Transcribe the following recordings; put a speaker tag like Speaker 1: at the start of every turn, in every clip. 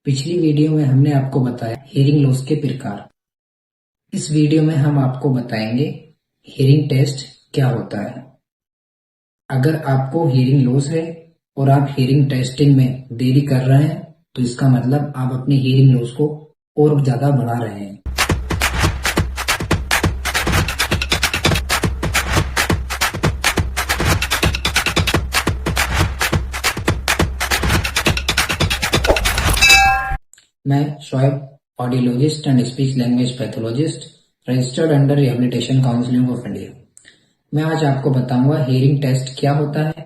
Speaker 1: पिछली वीडियो में हमने आपको बताया हियरिंग लॉस के प्रकार। इस वीडियो में हम आपको बताएंगे हियरिंग टेस्ट क्या होता है। अगर आपको हियरिंग लॉस है और आप हियरिंग टेस्टिंग में देरी कर रहे हैं तो इसका मतलब आप अपनी हियरिंग लॉस को और ज्यादा बढ़ा रहे हैं। मैं Shoaib, audiologist and speech language pathologist, registered under rehabilitation counselling of India. मैं आज आपको बताऊंगा हियरिंग टेस्ट क्या होता है,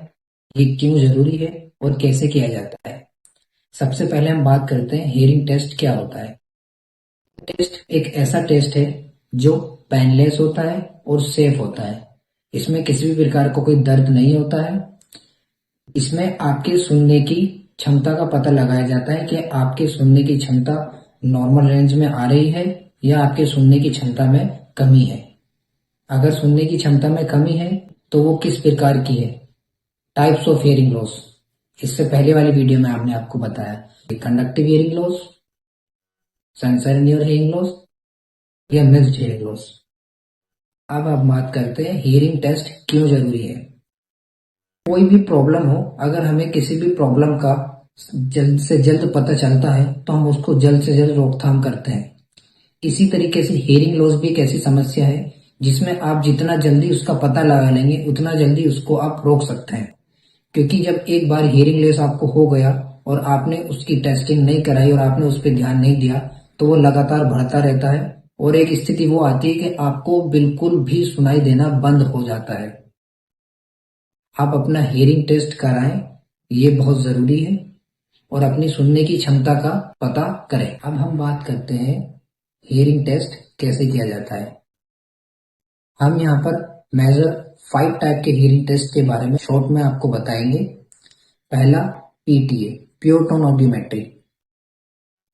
Speaker 1: ये क्यों जरूरी है और कैसे किया जाता है। सबसे पहले हम बात करते हैं हियरिंग टेस्ट क्या होता है। टेस्ट एक ऐसा टेस्ट है जो पेनलेस होता है और सेफ होता है। इसमें किसी भी प्रकार का कोई दर्द नहीं होता है। इसमें आपके सुनने की क्षमता का पता लगाया जाता है कि आपके सुनने की क्षमता नॉर्मल रेंज में आ रही है या आपके सुनने की क्षमता में कमी है। अगर सुनने की क्षमता में कमी है तो वो किस प्रकार की है। टाइप्स ऑफ हियरिंग लॉस, इससे पहले वाली वीडियो में हमने आपको बताया conductive hearing loss, sensor near hearing loss या मिक्स्ड हियरिंग लॉस। अब आप बात करते हैं हियरिंग टेस्ट क्यों जरूरी है। कोई भी प्रॉब्लम हो, अगर हमें किसी भी प्रॉब्लम का जल्द से जल्द पता चलता है तो हम उसको जल्द से जल्द रोकथाम करते हैं। इसी तरीके से हियरिंग लॉस भी एक ऐसी समस्या है जिसमें आप जितना जल्दी उसका पता लगा लेंगे उतना जल्दी उसको आप रोक सकते हैं। क्योंकि जब एक बार हियरिंग लॉस आपको हो गया और आपने उसकी टेस्टिंग नहीं कराई और आपने उस पर ध्यान नहीं दिया तो वो लगातार बढ़ता रहता है और एक स्थिति वो आती है कि आपको बिल्कुल भी सुनाई देना बंद हो जाता है। आप अपना हियरिंग टेस्ट कराएं, ये बहुत जरूरी है, और अपनी सुनने की क्षमता का पता करें। अब हम बात करते हैं हियरिंग टेस्ट कैसे किया जाता है। हम यहाँ पर मेजर 5 टाइप के हियरिंग टेस्ट के बारे में शॉर्ट में आपको बताएंगे। पहला पीटीए, प्योर टोन ऑडियोमेट्री।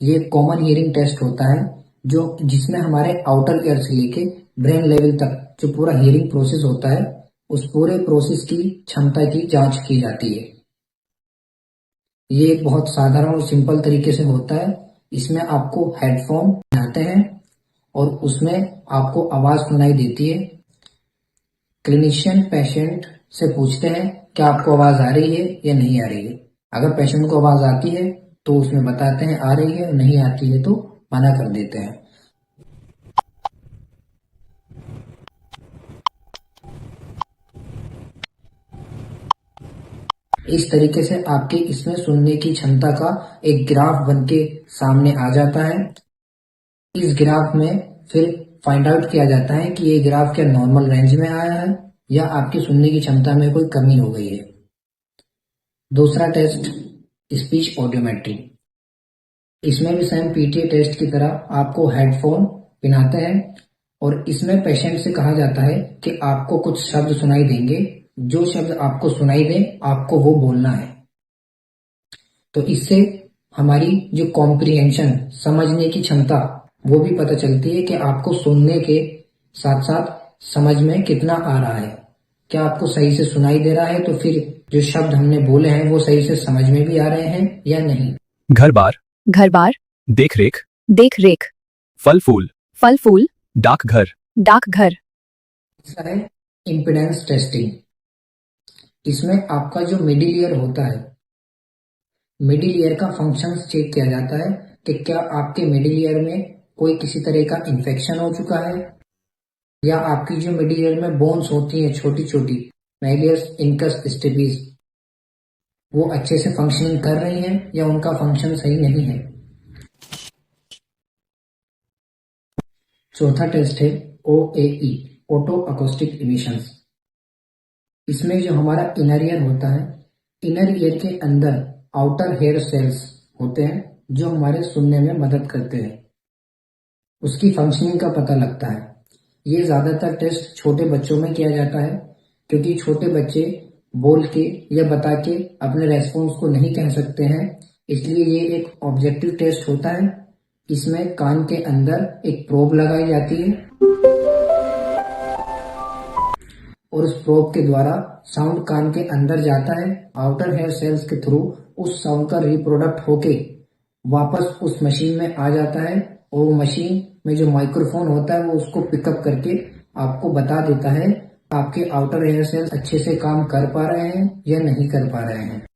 Speaker 1: ये कॉमन हियरिंग टेस्ट होता है जिसमें हमारे आउटर ईयर से लेके ब्रेन लेवल तक जो पूरा हियरिंग प्रोसेस होता है उस पूरे प्रोसेस की क्षमता की जांच की जाती है। ये एक बहुत साधारण और सिंपल तरीके से होता है। इसमें आपको हेडफोन पहनाते हैं और उसमें आपको आवाज सुनाई देती है। क्लिनिशियन पेशेंट से पूछते हैं क्या आपको आवाज आ रही है या नहीं आ रही है। अगर पेशेंट को आवाज आती है तो उसमें बताते हैं आ रही है, नहीं आती है तो मना कर देते हैं। इस तरीके से आपके इसमें सुनने की क्षमता का एक ग्राफ बनके सामने आ जाता है। इस ग्राफ में फिर फाइंड आउट किया जाता है कि ये ग्राफ क्या नॉर्मल रेंज में आया है या आपकी सुनने की क्षमता में कोई कमी हो गई है। दूसरा टेस्ट स्पीच ऑडियोमेट्री। इसमें भी सेम पीटीए टेस्ट की तरह आपको हेडफोन पहनाते हैं और इसमें पेशेंट से कहा जाता है कि आपको कुछ शब्द सुनाई देंगे, जो शब्द आपको सुनाई दे आपको वो बोलना है। तो इससे हमारी जो कॉम्प्रिहेंशन, समझने की क्षमता, वो भी पता चलती है कि आपको सुनने के साथ साथ समझ में कितना आ रहा है। क्या आपको सही से सुनाई दे रहा है, तो फिर जो शब्द हमने बोले हैं वो सही से समझ में भी आ रहे हैं या नहीं।
Speaker 2: घर बार, देख रेख, फल फूल, डाकघर।
Speaker 1: तीसरा है इम्पीडेंस टेस्टिंग। इसमें आपका जो मिडिल ईयर होता है, मिडिल ईयर का फंक्शन चेक किया जाता है कि क्या आपके मिडिल ईयर में कोई किसी तरह का इन्फेक्शन हो चुका है या आपकी जो मिडिल ईयर में बोन्स होती हैं छोटी छोटी, मैलियस इंकस स्टेपिस, वो अच्छे से फंक्शनिंग कर रही हैं या उनका फंक्शन सही नहीं है। चौथा टेस्ट है ओएई, ऑटो अकोस्टिक इमिशंस। इसमें जो हमारा इनर ईयर होता है, इनर ईयर के अंदर आउटर हेयर सेल्स होते हैं जो हमारे सुनने में मदद करते हैं, उसकी फंक्शनिंग का पता लगता है। ये ज्यादातर टेस्ट छोटे बच्चों में किया जाता है क्योंकि छोटे बच्चे बोल के या बता के अपने रेस्पॉन्स को नहीं कह सकते हैं, इसलिए ये एक ऑब्जेक्टिव टेस्ट होता है। इसमें कान के अंदर एक प्रोब लगाई जाती है और उस प्रोब के द्वारा साउंड कान के अंदर जाता है। आउटर हेयर सेल्स के थ्रू उस साउंड का रिप्रोडक्ट होके वापस उस मशीन में आ जाता है और वो मशीन में जो माइक्रोफोन होता है वो उसको पिकअप करके आपको बता देता है आपके आउटर एयर सेल्स अच्छे से काम कर पा रहे हैं या नहीं कर पा रहे हैं।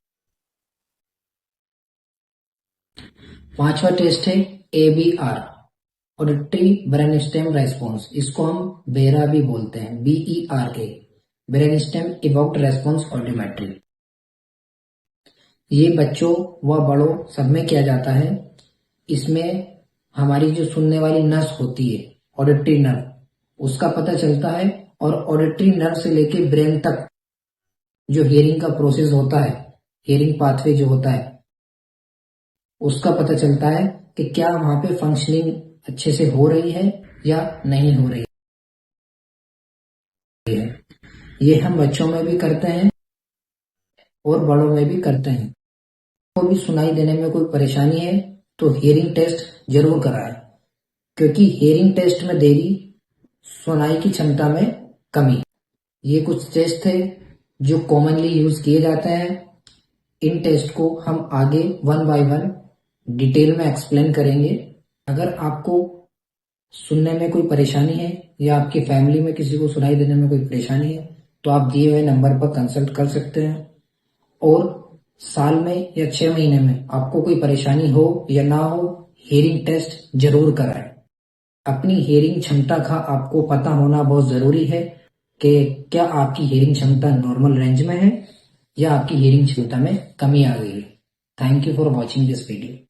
Speaker 1: पांचवा टेस्ट है ABR, auditory brain stem response. इसको हम बेरा भी बोलते हैं, BERA, brain stem evoked response audiometry. ये बच्चों व बड़ों सब में किया जाता है। इसमें हमारी जो सुनने वाली नस होती है, ऑडिटरी नर्व, उसका पता चलता है और ऑडिटरी नर्व से लेके ब्रेन तक जो हियरिंग का प्रोसेस होता है, हियरिंग पाथवे जो होता है, उसका पता चलता है कि क्या वहां पे फंक्शनिंग अच्छे से हो रही है या नहीं हो रही है। ये हम बच्चों में भी करते हैं और बड़ों में भी करते हैं। को भी सुनाई देने में कोई परेशानी है तो हियरिंग टेस्ट जरूर कराएं, क्योंकि हियरिंग टेस्ट में देरी सुनाई की क्षमता में कमी। ये कुछ टेस्ट थे जो कॉमनली यूज किए जाते हैं। इन टेस्ट को हम आगे 1 बाय 1 डिटेल में एक्सप्लेन करेंगे। अगर आपको सुनने में कोई परेशानी है या आपकी फैमिली में किसी को सुनाई देने में कोई परेशानी है तो आप दिए हुए नंबर पर कंसल्ट कर सकते हैं। और साल में या 6 महीने में आपको कोई परेशानी हो या ना हो, हियरिंग टेस्ट जरूर कराएं। अपनी हियरिंग क्षमता का आपको पता होना बहुत जरूरी है कि क्या आपकी हियरिंग क्षमता नॉर्मल रेंज में है या आपकी हियरिंग क्षमता में कमी आ गई है। Thank you for watching this video.